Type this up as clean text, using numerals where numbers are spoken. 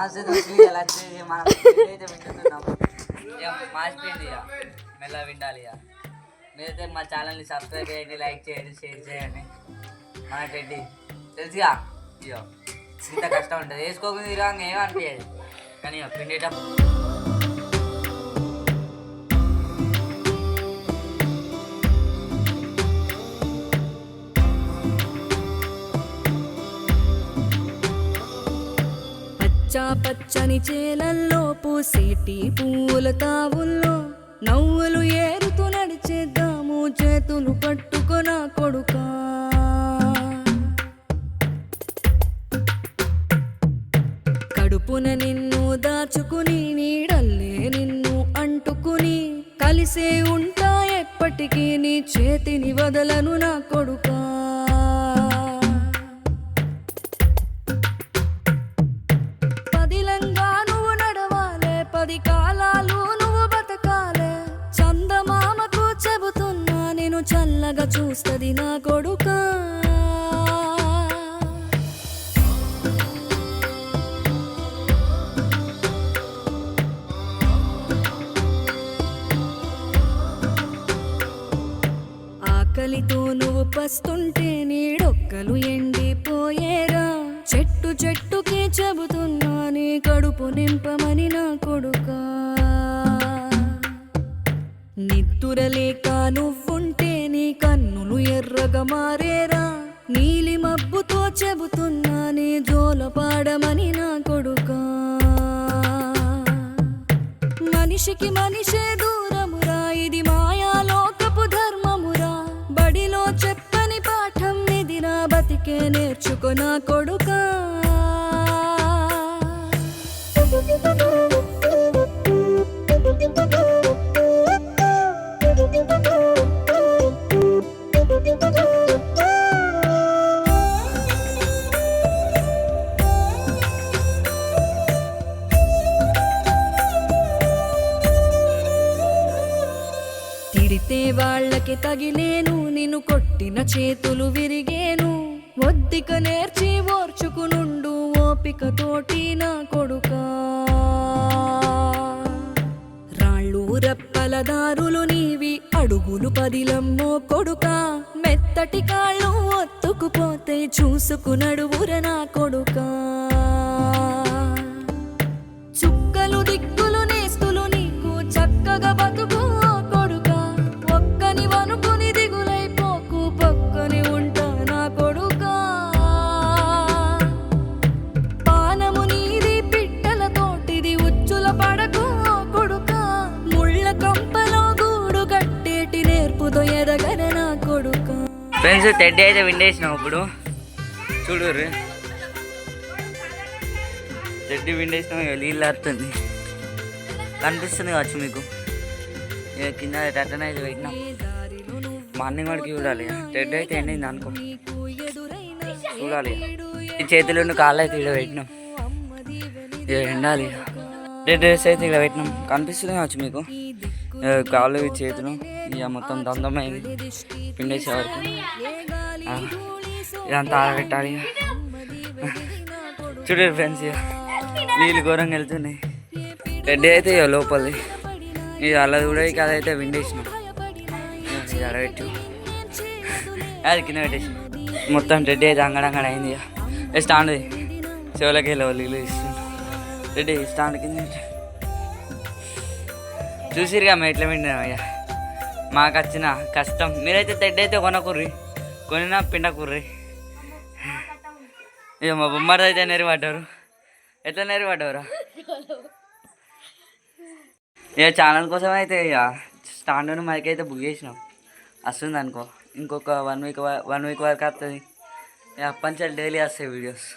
ఇలా వచ్చేసి మనం అయితే వింటున్నాం. ఇక మాసిపోయింది, ఇక మెల్ల విండాలి. ఇక మీరైతే మా ఛానల్ని సబ్స్క్రైబ్ చేయండి, లైక్ చేయండి, షేర్ చేయండి. మన పెట్టి తెలుసుగా ఇక ఇంత కష్టం ఉంటుంది, వేసుకోకుండా తిరగంగా ఏమనిపించదు. కానీ ఇక పిండేటప్పుడు పచ్చని చేలల్లో పూసేటి పూల తావుల్లో నవ్వులు ఏరుతూ నడిచేద్దాము చేతులు పట్టుకొన కొడుకా. కడుపున నిన్ను దాచుకుని నీడల్లే నిన్ను అంటుకుని కలిసే ఉంటా ఎప్పటికీ నీ చేతిని వదలను నా కొడుకా. కాలాలు నువ్వు బతకాలే చందమామకు చెబుతున్నా నేను చల్లగా చూస్తది నా కొడుకా. ఆకలితో నువ్వు పస్తుంటే నీడొక్కలు ఎండిపోయేరా చెట్టు చెట్టుకి చెబుతున్నా నీ కడుపు నింపమని నా కొడుకా. నిద్దురలేక నువ్వుంటే నీ కన్నులు ఎర్రగా మారేరా నీలి మబ్బుతో చెబుతున్నా నీ జోల పాడమని నా కొడుకా. మనిషికి మనిషే దూరమురా ఇది మాయాలోకపు ధర్మమురా బడిలో చెప్పని పాఠం నిదిరా బతికే నేర్చుకో నా కొడుకా. తిడితే వాళ్ళకి తగిలేను నిన్ను కొట్టిన చేతులు విరిగేను ఒద్దిక నేర్చి ఓర్చుకునుండు ఓపికతోటి నా కొడుకా. రాళ్ళు రెప్పల దారులు నీవి అడుగులు పదిలమ్మో కొడుకా మెత్తటి కాళ్ళు ఒత్తుకుపోతే చూసుకునడువుర నా కొడుకా. చుక్కలు దిక్కులు నేస్తులు నీకు చక్కగా బతుకు కొడుకా ఒక్కని వనుకుని దిగులైపోకు పక్కని ఉంటా నా కొడుకా. పానము నీది పిట్టలతోటిది ఉచ్చుల పడకు కొడుకా ముళ్ళ కంపలో గూడు కట్టేటి నేర్పుతో ఎదగన నా కొడుకా. ఫ్రెండ్స్ తెడ్డి అయితే విండేసినాం ఇప్పుడు చూడుర్రి తెడ్డి విండేసినాం. ఇక నీళ్ళు ఆడుతుంది కనిపిస్తుంది కావచ్చు మీకు. ఇక కింద టట్టన అయితే పెట్టినాం మార్నింగ్ వాడికి చూడాలి. తెడ్డి అయితే ఎండింది అనుకో చూడాలి. ఈ చేతులు కాళ్ళు అయితే ఇక్కడ పెట్టినాం ఇక ఎండాలి. డ్రెస్ అయితే ఇక్కడ పెట్టినాం కనిపిస్తుంది కావచ్చు మీకు. కాళ్ళు చేతులు ఇక మొత్తం దందమైంది పిండేసే వరకు ఇదంతా ఆరబెట్టాలి. చూడండి ఫ్రెండ్స్ ఇక నీళ్ళు ఘోరంగా వెళ్తున్నాయి. రెడ్డి అయితే ఇక లోపలిది ఇది అలా కూడా ఇక అదైతే విండేసినాం. ఇది అడబెట్టు అది కింద పెట్టేసి మొత్తం రెడ్డి అయితే అంగడంగడ అయింది. ఇక స్టాండ్ది చెవులకి వెళ్ళి నీళ్ళు ఇస్తుంది. రెడ్డి స్టాండ్ కింద చూసిరుగా మేము ఎట్లా విండినాం. ఇక మాకు వచ్చిన కష్టం మీరైతే తెడ్డి అయితే కొనకుర్రి కొనినా పిండకుర్రి. ఇక మా బొమ్మడు అయితే నెరపడ్డారు. ఎట్లా నెరపడ్డావురా? ఇక ఛానల్ కోసం అయితే ఇక స్టాండ్ మైక్ అయితే బుక్ చేసినాం వస్తుంది అనుకో. ఇంకొక వన్ వీక్ వరకు వస్తుంది. ఇక అప్పటి నుంచి డైలీ వస్తాయి వీడియోస్.